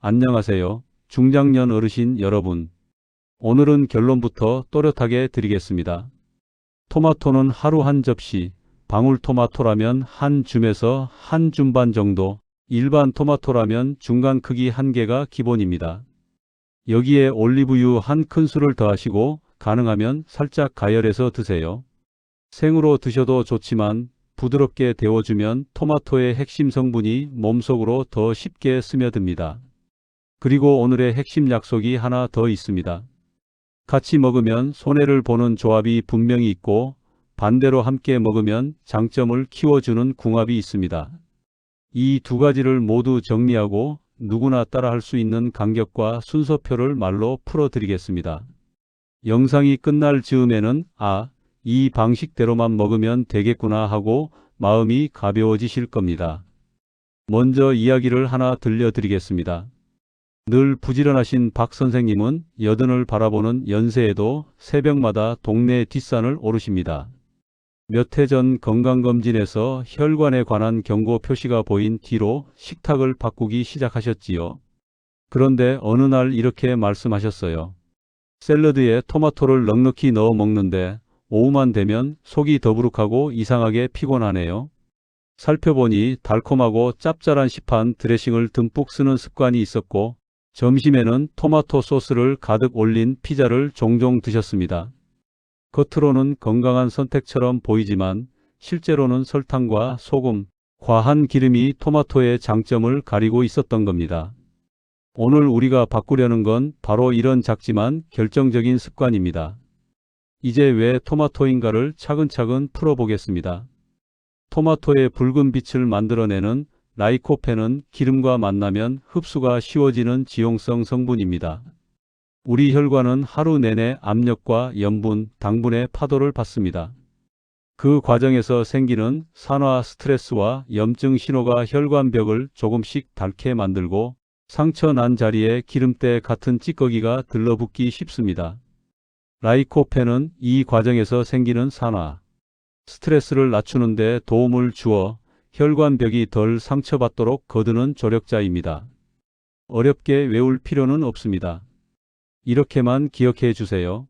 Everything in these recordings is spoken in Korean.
안녕하세요. 중장년 어르신 여러분. 오늘은 결론부터 또렷하게 드리겠습니다. 토마토는 하루 한 접시, 방울토마토라면 한 줌에서 한 줌 반 정도, 일반 토마토라면 중간 크기 한 개가 기본입니다. 여기에 올리브유 한 큰술을 더하시고 가능하면 살짝 가열해서 드세요. 생으로 드셔도 좋지만 부드럽게 데워주면 토마토의 핵심 성분이 몸속으로 더 쉽게 스며듭니다. 그리고 오늘의 핵심 약속이 하나 더 있습니다. 같이 먹으면 손해를 보는 조합이 분명히 있고 반대로 함께 먹으면 장점을 키워주는 궁합이 있습니다. 이 두 가지를 모두 정리하고 누구나 따라할 수 있는 간격과 순서표를 말로 풀어드리겠습니다. 영상이 끝날 즈음에는 이 방식대로만 먹으면 되겠구나 하고 마음이 가벼워지실 겁니다. 먼저 이야기를 하나 들려드리겠습니다. 늘 부지런하신 박 선생님은 여든을 바라보는 연세에도 새벽마다 동네 뒷산을 오르십니다. 몇 해 전 건강검진에서 혈관에 관한 경고 표시가 보인 뒤로 식탁을 바꾸기 시작하셨지요. 그런데 어느 날 이렇게 말씀하셨어요. 샐러드에 토마토를 넉넉히 넣어 먹는데 오후만 되면 속이 더부룩하고 이상하게 피곤하네요. 살펴보니 달콤하고 짭짤한 시판 드레싱을 듬뿍 쓰는 습관이 있었고 점심에는 토마토 소스를 가득 올린 피자를 종종 드셨습니다. 겉으로는 건강한 선택처럼 보이지만 실제로는 설탕과 소금, 과한 기름이 토마토의 장점을 가리고 있었던 겁니다. 오늘 우리가 바꾸려는 건 바로 이런 작지만 결정적인 습관입니다. 이제 왜 토마토인가를 차근차근 풀어보겠습니다. 토마토의 붉은 빛을 만들어내는 라이코펜은 기름과 만나면 흡수가 쉬워지는 지용성 성분입니다. 우리 혈관은 하루 내내 압력과 염분, 당분의 파도를 받습니다. 그 과정에서 생기는 산화 스트레스와 염증 신호가 혈관벽을 조금씩 닳게 만들고 상처 난 자리에 기름때 같은 찌꺼기가 들러붙기 쉽습니다. 라이코펜은 이 과정에서 생기는 산화 스트레스를 낮추는 데 도움을 주어 혈관벽이 덜 상처받도록 거두는 조력자입니다. 어렵게 외울 필요는 없습니다. 이렇게만 기억해 주세요.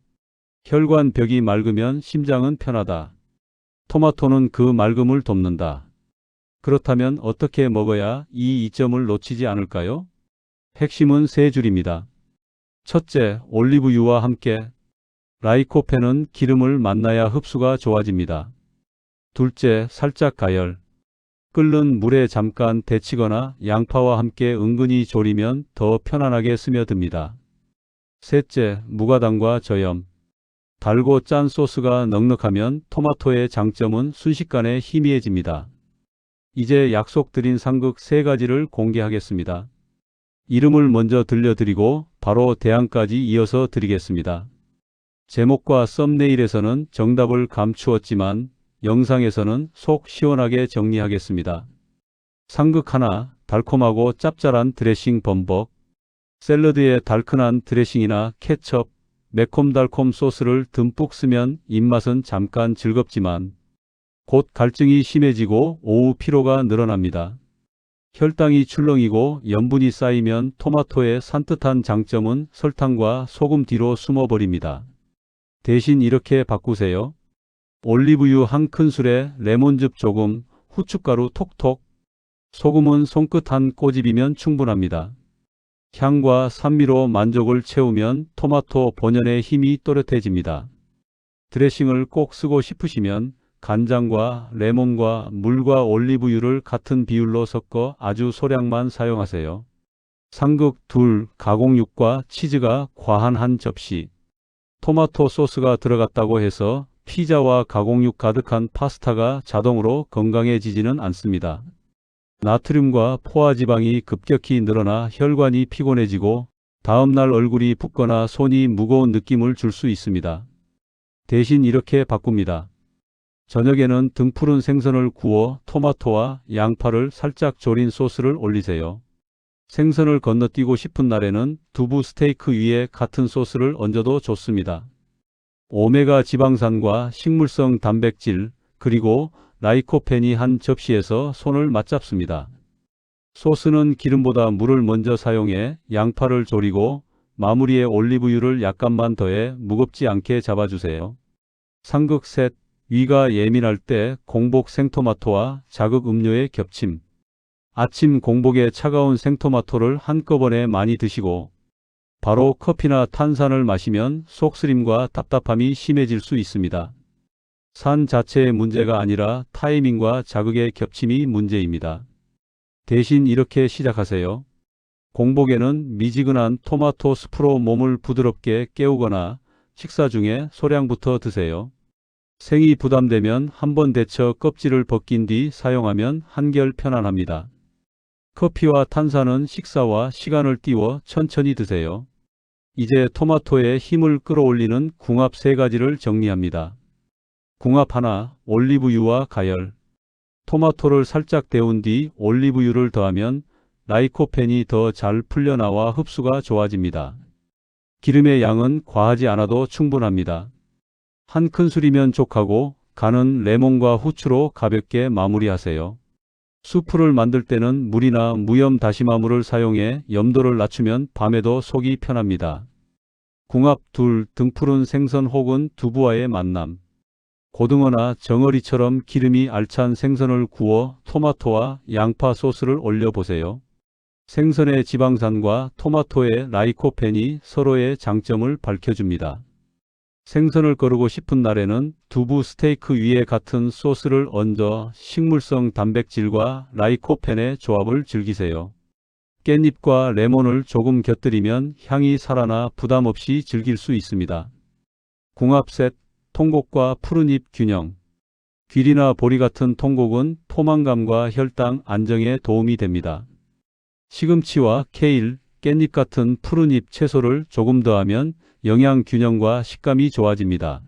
혈관벽이 맑으면 심장은 편하다. 토마토는 그 맑음을 돕는다. 그렇다면 어떻게 먹어야 이 이점을 놓치지 않을까요? 핵심은 세 줄입니다. 첫째, 올리브유와 함께. 라이코펜은 기름을 만나야 흡수가 좋아집니다. 둘째, 살짝 가열. 끓는 물에 잠깐 데치거나 양파와 함께 은근히 졸이면 더 편안하게 스며듭니다. 셋째, 무가당과 저염. 달고 짠 소스가 넉넉하면 토마토의 장점은 순식간에 희미해집니다. 이제 약속드린 상극 세 가지를 공개하겠습니다. 이름을 먼저 들려드리고 바로 대안까지 이어서 드리겠습니다. 제목과 썸네일에서는 정답을 감추었지만 영상에서는 속 시원하게 정리하겠습니다. 상극 하나, 달콤하고 짭짤한 드레싱 범벅. 샐러드에 달큰한 드레싱이나 케첩, 매콤달콤 소스를 듬뿍 쓰면 입맛은 잠깐 즐겁지만 곧 갈증이 심해지고 오후 피로가 늘어납니다. 혈당이 출렁이고 염분이 쌓이면 토마토의 산뜻한 장점은 설탕과 소금 뒤로 숨어버립니다. 대신 이렇게 바꾸세요. 올리브유 한 큰술에 레몬즙 조금, 후춧가루 톡톡, 소금은 손끝 한 꼬집이면 충분합니다. 향과 산미로 만족을 채우면 토마토 본연의 힘이 또렷해집니다. 드레싱을 꼭 쓰고 싶으시면 간장과 레몬과 물과 올리브유를 같은 비율로 섞어 아주 소량만 사용하세요. 상극 둘, 가공육과 치즈가 과한 한 접시. 토마토 소스가 들어갔다고 해서 피자와 가공육 가득한 파스타가 자동으로 건강해지지는 않습니다. 나트륨과 포화지방이 급격히 늘어나 혈관이 피곤해지고 다음날 얼굴이 붓거나 손이 무거운 느낌을 줄 수 있습니다. 대신 이렇게 바꿉니다. 저녁에는 등푸른 생선을 구워 토마토와 양파를 살짝 졸인 소스를 올리세요. 생선을 건너뛰고 싶은 날에는 두부 스테이크 위에 같은 소스를 얹어도 좋습니다. 오메가 지방산과 식물성 단백질 그리고 라이코펜이 한 접시에서 손을 맞잡습니다. 소스는 기름보다 물을 먼저 사용해 양파를 졸이고 마무리에 올리브유를 약간만 더해 무겁지 않게 잡아주세요. 상극 셋. 위가 예민할 때 공복 생토마토와 자극 음료의 겹침. 아침 공복에 차가운 생토마토를 한꺼번에 많이 드시고 바로 커피나 탄산을 마시면 속쓰림과 답답함이 심해질 수 있습니다. 산 자체의 문제가 아니라 타이밍과 자극의 겹침이 문제입니다. 대신 이렇게 시작하세요. 공복에는 미지근한 토마토 스프로 몸을 부드럽게 깨우거나 식사 중에 소량부터 드세요. 생이 부담되면 한번 데쳐 껍질을 벗긴 뒤 사용하면 한결 편안합니다. 커피와 탄산은 식사와 시간을 띄워 천천히 드세요. 이제 토마토의 힘을 끌어올리는 궁합 3가지를 정리합니다. 궁합 하나, 올리브유와 가열. 토마토를 살짝 데운 뒤 올리브유를 더하면 라이코펜이 더 잘 풀려나와 흡수가 좋아집니다. 기름의 양은 과하지 않아도 충분합니다. 한 큰술이면 족하고 간은 레몬과 후추로 가볍게 마무리하세요. 수프를 만들 때는 물이나 무염 다시마물을 사용해 염도를 낮추면 밤에도 속이 편합니다. 궁합 둘, 등푸른 생선 혹은 두부와의 만남. 고등어나 정어리처럼 기름이 알찬 생선을 구워 토마토와 양파 소스를 올려보세요. 생선의 지방산과 토마토의 라이코펜이 서로의 장점을 밝혀줍니다. 생선을 거르고 싶은 날에는 두부 스테이크 위에 같은 소스를 얹어 식물성 단백질과 라이코펜의 조합을 즐기세요. 깻잎과 레몬을 조금 곁들이면 향이 살아나 부담 없이 즐길 수 있습니다. 궁합 셋, 통곡과 푸른잎 균형. 귀리나 보리 같은 통곡은 포만감과 혈당 안정에 도움이 됩니다. 시금치와 케일, 깻잎 같은 푸른잎 채소를 조금 더하면 영양 균형과 식감이 좋아집니다.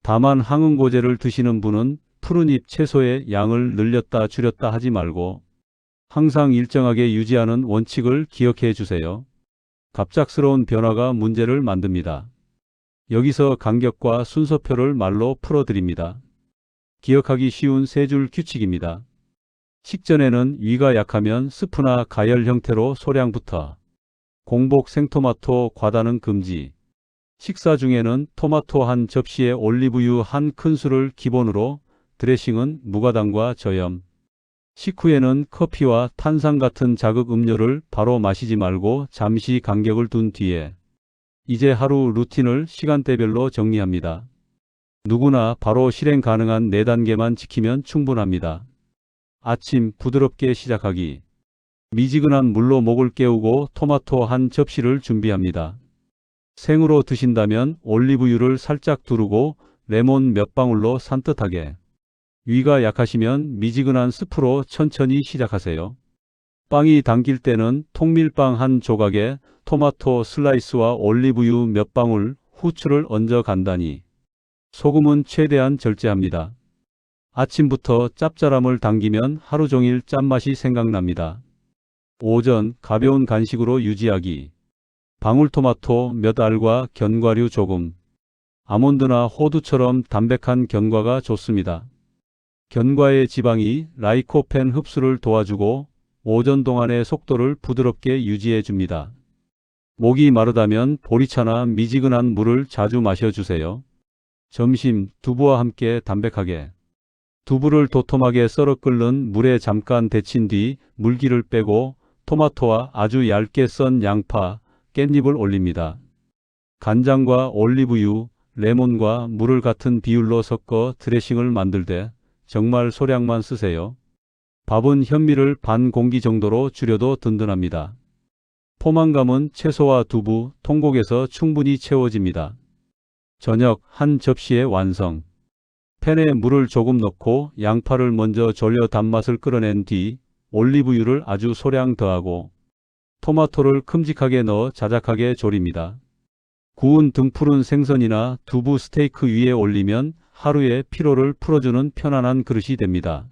다만 항응고제를 드시는 분은 푸른잎 채소의 양을 늘렸다 줄였다 하지 말고 항상 일정하게 유지하는 원칙을 기억해 주세요. 갑작스러운 변화가 문제를 만듭니다. 여기서 간격과 순서표를 말로 풀어드립니다. 기억하기 쉬운 3줄 규칙입니다. 식전에는 위가 약하면 스프나 가열 형태로 소량부터. 공복 생토마토 과다는 금지. 식사 중에는 토마토 한 접시에 올리브유 한 큰술을 기본으로, 드레싱은 무가당과 저염. 식후에는 커피와 탄산 같은 자극 음료를 바로 마시지 말고 잠시 간격을 둔 뒤에. 이제 하루 루틴을 시간대별로 정리합니다. 누구나 바로 실행 가능한 4단계만 지키면 충분합니다. 아침 부드럽게 시작하기. 미지근한 물로 목을 깨우고 토마토 한 접시를 준비합니다. 생으로 드신다면 올리브유를 살짝 두르고 레몬 몇 방울로 산뜻하게. 위가 약하시면 미지근한 스프로 천천히 시작하세요. 빵이 당길 때는 통밀빵 한 조각에 토마토 슬라이스와 올리브유 몇 방울, 후추를 얹어 간단히. 소금은 최대한 절제합니다. 아침부터 짭짤함을 당기면 하루 종일 짠맛이 생각납니다. 오전 가벼운 간식으로 유지하기. 방울토마토 몇 알과 견과류 조금. 아몬드나 호두처럼 담백한 견과가 좋습니다. 견과의 지방이 라이코펜 흡수를 도와주고 오전 동안의 속도를 부드럽게 유지해 줍니다. 목이 마르다면 보리차나 미지근한 물을 자주 마셔주세요. 점심 두부와 함께 담백하게. 두부를 도톰하게 썰어 끓는 물에 잠깐 데친 뒤 물기를 빼고 토마토와 아주 얇게 썬 양파, 깻잎을 올립니다. 간장과 올리브유, 레몬과 물을 같은 비율로 섞어 드레싱을 만들 때 정말 소량만 쓰세요. 밥은 현미를 반 공기 정도로 줄여도 든든합니다. 포만감은 채소와 두부, 통곡에서 충분히 채워집니다. 저녁 한 접시의 완성. 팬에 물을 조금 넣고 양파를 먼저 졸여 단맛을 끌어낸 뒤 올리브유를 아주 소량 더하고 토마토를 큼직하게 넣어 자작하게 졸입니다. 구운 등푸른 생선이나 두부 스테이크 위에 올리면 하루의 피로를 풀어주는 편안한 그릇이 됩니다.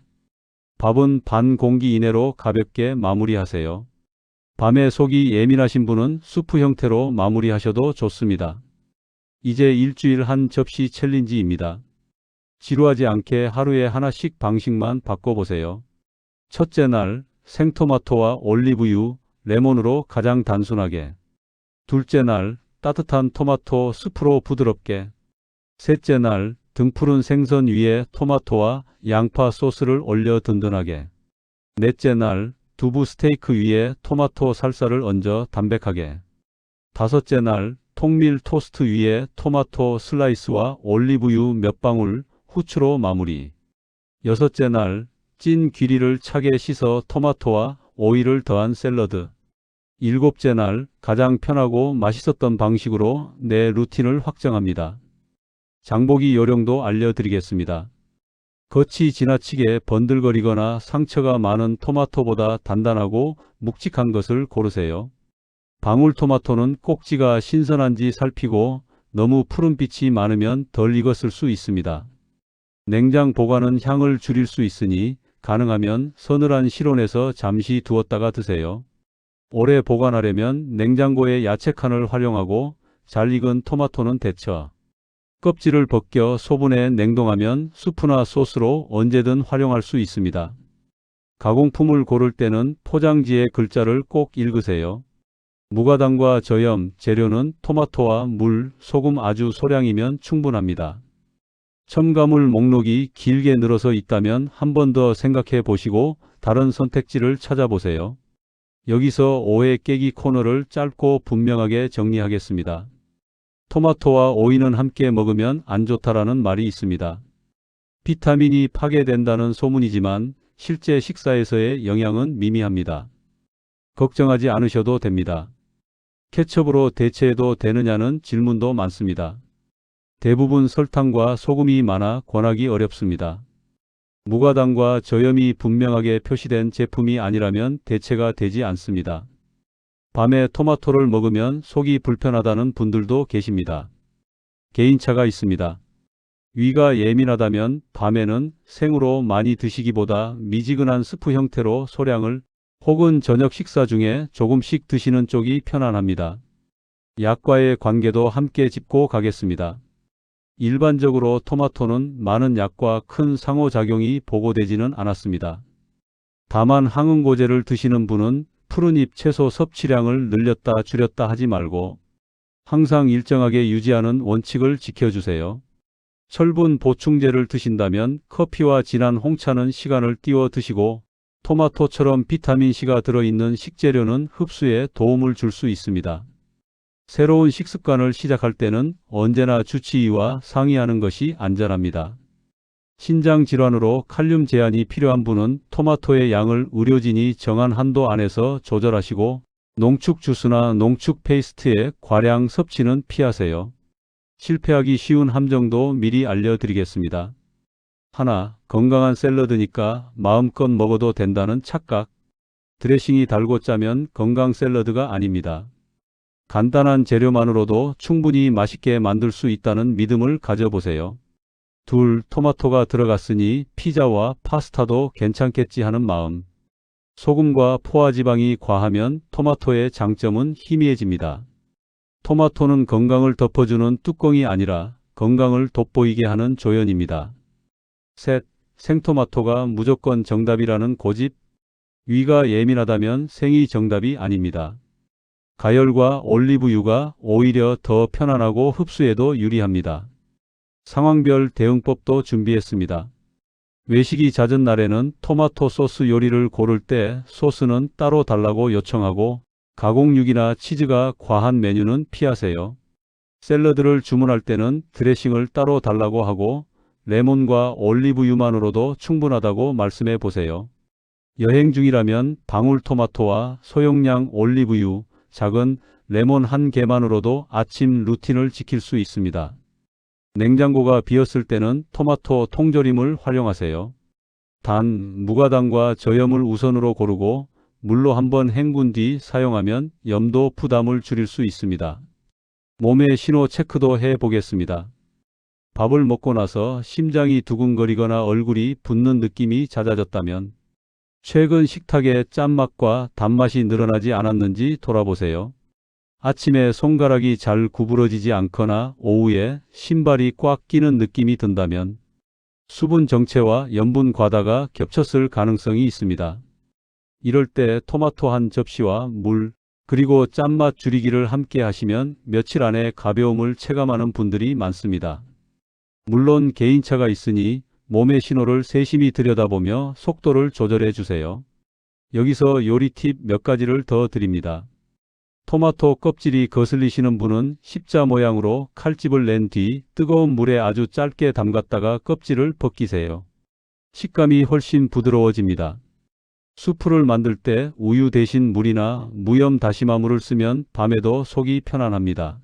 밥은 반 공기 이내로 가볍게 마무리하세요. 밤에 속이 예민하신 분은 수프 형태로 마무리하셔도 좋습니다. 이제 일주일 한 접시 챌린지입니다. 지루하지 않게 하루에 하나씩 방식만 바꿔보세요. 첫째 날, 생토마토와 올리브유, 레몬으로 가장 단순하게. 둘째 날, 따뜻한 토마토 스프로 부드럽게. 셋째 날, 등푸른 생선 위에 토마토와 양파 소스를 올려 든든하게. 넷째 날, 두부 스테이크 위에 토마토 살사를 얹어 담백하게. 다섯째 날, 통밀 토스트 위에 토마토 슬라이스와 올리브유 몇 방울, 후추로 마무리. 여섯째 날, 찐 귀리를 차게 씻어 토마토와 오일을 더한 샐러드. 일곱째 날, 가장 편하고 맛있었던 방식으로 내 루틴을 확정합니다. 장보기 요령도 알려드리겠습니다. 겉이 지나치게 번들거리거나 상처가 많은 토마토보다 단단하고 묵직한 것을 고르세요. 방울토마토는 꼭지가 신선한지 살피고 너무 푸른빛이 많으면 덜 익었을 수 있습니다. 냉장 보관은 향을 줄일 수 있으니 가능하면 서늘한 실온에서 잠시 두었다가 드세요. 오래 보관하려면 냉장고에 야채칸을 활용하고 잘 익은 토마토는 데쳐 껍질을 벗겨 소분해 냉동하면 수프나 소스로 언제든 활용할 수 있습니다. 가공품을 고를 때는 포장지의 글자를 꼭 읽으세요. 무가당과 저염, 재료는 토마토와 물, 소금 아주 소량이면 충분합니다. 첨가물 목록이 길게 늘어서 있다면 한 번 더 생각해 보시고 다른 선택지를 찾아보세요. 여기서 오해 깨기 코너를 짧고 분명하게 정리하겠습니다. 토마토와 오이는 함께 먹으면 안 좋다라는 말이 있습니다. 비타민이 파괴된다는 소문이지만 실제 식사에서의 영향은 미미합니다. 걱정하지 않으셔도 됩니다. 케첩으로 대체해도 되느냐는 질문도 많습니다. 대부분 설탕과 소금이 많아 권하기 어렵습니다. 무가당과 저염이 분명하게 표시된 제품이 아니라면 대체가 되지 않습니다. 밤에 토마토를 먹으면 속이 불편하다는 분들도 계십니다. 개인차가 있습니다. 위가 예민하다면 밤에는 생으로 많이 드시기보다 미지근한 스프 형태로 소량을 혹은 저녁 식사 중에 조금씩 드시는 쪽이 편안합니다. 약과의 관계도 함께 짚고 가겠습니다. 일반적으로 토마토는 많은 약과 큰 상호작용이 보고되지는 않았습니다. 다만 항응고제를 드시는 분은 푸른잎 채소 섭취량을 늘렸다 줄였다 하지 말고 항상 일정하게 유지하는 원칙을 지켜주세요. 철분 보충제를 드신다면 커피와 진한 홍차는 시간을 띄워 드시고 토마토처럼 비타민C가 들어있는 식재료는 흡수에 도움을 줄 수 있습니다. 새로운 식습관을 시작할 때는 언제나 주치의와 상의하는 것이 안전합니다. 신장 질환으로 칼륨 제한이 필요한 분은 토마토의 양을 의료진이 정한 한도 안에서 조절하시고 농축 주스나 농축 페이스트의 과량 섭취는 피하세요. 실패하기 쉬운 함정도 미리 알려드리겠습니다. 하나, 건강한 샐러드니까 마음껏 먹어도 된다는 착각. 드레싱이 달고 짜면 건강 샐러드가 아닙니다. 간단한 재료만으로도 충분히 맛있게 만들 수 있다는 믿음을 가져보세요. 둘, 토마토가 들어갔으니 피자와 파스타도 괜찮겠지 하는 마음. 소금과 포화지방이 과하면 토마토의 장점은 희미해집니다. 토마토는 건강을 덮어주는 뚜껑이 아니라 건강을 돋보이게 하는 조연입니다. 셋, 생토마토가 무조건 정답이라는 고집. 위가 예민하다면 생이 정답이 아닙니다. 가열과 올리브유가 오히려 더 편안하고 흡수에도 유리합니다. 상황별 대응법도 준비했습니다. 외식이 잦은 날에는 토마토 소스 요리를 고를 때 소스는 따로 달라고 요청하고 가공육이나 치즈가 과한 메뉴는 피하세요. 샐러드를 주문할 때는 드레싱을 따로 달라고 하고 레몬과 올리브유만으로도 충분하다고 말씀해 보세요. 여행 중이라면 방울토마토와 소용량 올리브유, 작은 레몬 한 개만으로도 아침 루틴을 지킬 수 있습니다. 냉장고가 비었을 때는 토마토 통조림을 활용하세요. 단, 무가당과 저염을 우선으로 고르고 물로 한번 헹군 뒤 사용하면 염도 부담을 줄일 수 있습니다. 몸의 신호 체크도 해 보겠습니다. 밥을 먹고 나서 심장이 두근거리거나 얼굴이 붓는 느낌이 잦아졌다면 최근 식탁에 짠맛과 단맛이 늘어나지 않았는지 돌아보세요. 아침에 손가락이 잘 구부러지지 않거나 오후에 신발이 꽉 끼는 느낌이 든다면 수분 정체와 염분 과다가 겹쳤을 가능성이 있습니다. 이럴 때 토마토 한 접시와 물, 그리고 짠맛 줄이기를 함께 하시면 며칠 안에 가벼움을 체감하는 분들이 많습니다. 물론 개인차가 있으니 몸의 신호를 세심히 들여다보며 속도를 조절해 주세요. 여기서 요리 팁 몇 가지를 더 드립니다. 토마토 껍질이 거슬리시는 분은 십자 모양으로 칼집을 낸 뒤 뜨거운 물에 아주 짧게 담갔다가 껍질을 벗기세요. 식감이 훨씬 부드러워집니다. 수프를 만들 때 우유 대신 물이나 무염 다시마물을 쓰면 밤에도 속이 편안합니다.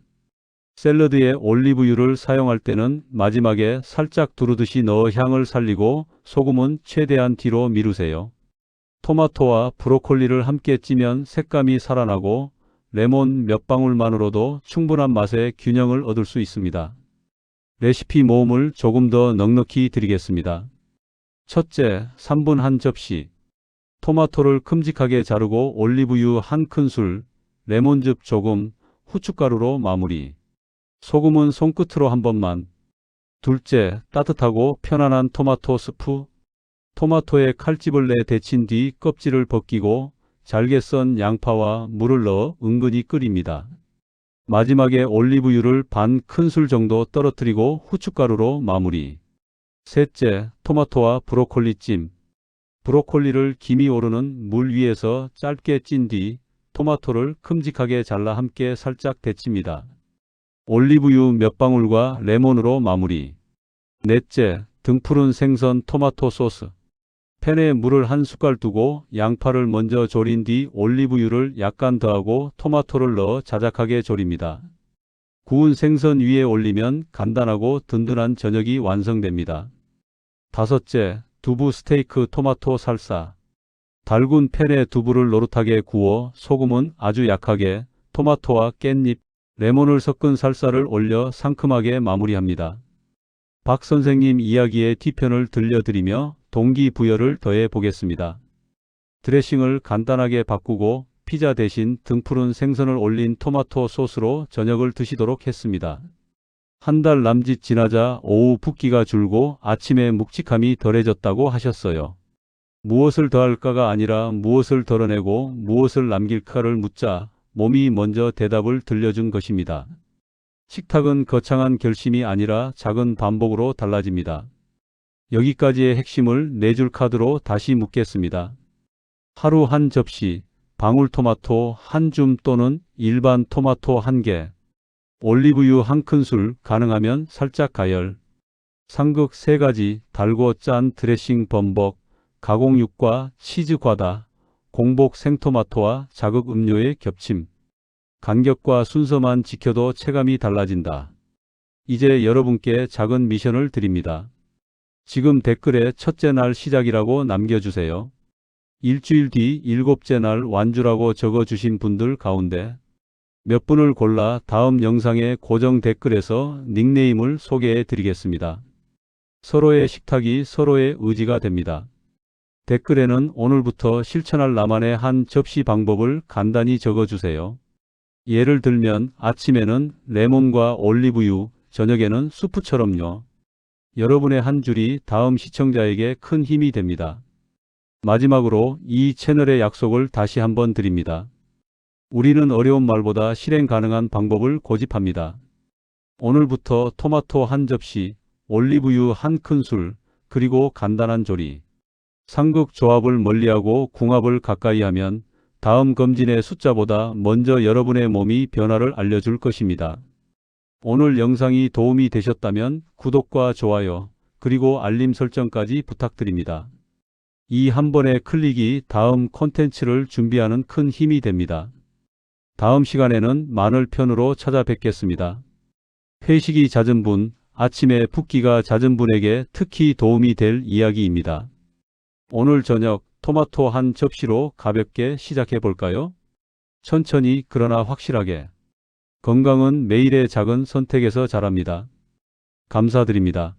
샐러드에 올리브유를 사용할 때는 마지막에 살짝 두르듯이 넣어 향을 살리고 소금은 최대한 뒤로 미루세요. 토마토와 브로콜리를 함께 찌면 색감이 살아나고 레몬 몇 방울만으로도 충분한 맛의 균형을 얻을 수 있습니다. 레시피 모음을 조금 더 넉넉히 드리겠습니다. 첫째, 3분 한 접시. 토마토를 큼직하게 자르고 올리브유 한 큰술, 레몬즙 조금, 후춧가루로 마무리. 소금은 손끝으로 한 번만. 둘째, 따뜻하고 편안한 토마토 스프. 토마토에 칼집을 내 데친 뒤 껍질을 벗기고 잘게 썬 양파와 물을 넣어 은근히 끓입니다. 마지막에 올리브유를 반 큰술 정도 떨어뜨리고 후춧가루로 마무리. 셋째, 토마토와 브로콜리 찜. 브로콜리를 김이 오르는 물 위에서 짧게 찐 뒤 토마토를 큼직하게 잘라 함께 살짝 데칩니다. 올리브유 몇 방울과 레몬으로 마무리. 넷째, 등푸른 생선 토마토 소스. 팬에 물을 한 숟갈 두고 양파를 먼저 졸인 뒤 올리브유를 약간 더하고 토마토를 넣어 자작하게 졸입니다. 구운 생선 위에 올리면 간단하고 든든한 저녁이 완성됩니다. 다섯째, 두부 스테이크 토마토 살사. 달군 팬에 두부를 노릇하게 구워 소금은 아주 약하게 토마토와 깻잎, 레몬을 섞은 살사를 올려 상큼하게 마무리합니다. 박 선생님 이야기의 뒤편을 들려드리며 동기부여를 더해 보겠습니다. 드레싱을 간단하게 바꾸고 피자 대신 등푸른 생선을 올린 토마토 소스로 저녁을 드시도록 했습니다. 한 달 남짓 지나자 오후 붓기가 줄고 아침에 묵직함이 덜해졌다고 하셨어요. 무엇을 더할까가 아니라 무엇을 덜어내고 무엇을 남길까를 묻자 몸이 먼저 대답을 들려준 것입니다. 식탁은 거창한 결심이 아니라 작은 반복으로 달라집니다. 여기까지의 핵심을 4줄 카드로 다시 묻겠습니다. 하루 한 접시, 방울토마토 한 줌 또는 일반 토마토 1개, 올리브유 한 큰술, 가능하면 살짝 가열, 상극 3가지, 달고 짠 드레싱 범벅, 가공육과 치즈 과다, 공복 생토마토와 자극 음료의 겹침. 간격과 순서만 지켜도 체감이 달라진다. 이제 여러분께 작은 미션을 드립니다. 지금 댓글에 첫째 날 시작이라고 남겨주세요. 일주일 뒤 7째 날 완주라고 적어주신 분들 가운데 몇 분을 골라 다음 영상의 고정 댓글에서 닉네임을 소개해 드리겠습니다. 서로의 식탁이 서로의 의지가 됩니다. 댓글에는 오늘부터 실천할 나만의 한 접시 방법을 간단히 적어주세요. 예를 들면 아침에는 레몬과 올리브유, 저녁에는 수프처럼요. 여러분의 한 줄이 다음 시청자에게 큰 힘이 됩니다. 마지막으로 이 채널의 약속을 다시 한번 드립니다. 우리는 어려운 말보다 실행 가능한 방법을 고집합니다. 오늘부터 토마토 한 접시, 올리브유 한 큰술, 그리고 간단한 조리. 상극 조합을 멀리하고 궁합을 가까이 하면 다음 검진의 숫자보다 먼저 여러분의 몸이 변화를 알려줄 것입니다. 오늘 영상이 도움이 되셨다면 구독과 좋아요, 그리고 알림 설정까지 부탁드립니다. 이 한 번의 클릭이 다음 콘텐츠를 준비하는 큰 힘이 됩니다. 다음 시간에는 마늘 편으로 찾아뵙겠습니다. 회식이 잦은 분, 아침에 붓기가 잦은 분에게 특히 도움이 될 이야기입니다. 오늘 저녁 토마토 한 접시로 가볍게 시작해 볼까요? 천천히 그러나 확실하게. 건강은 매일의 작은 선택에서 자랍니다. 감사드립니다.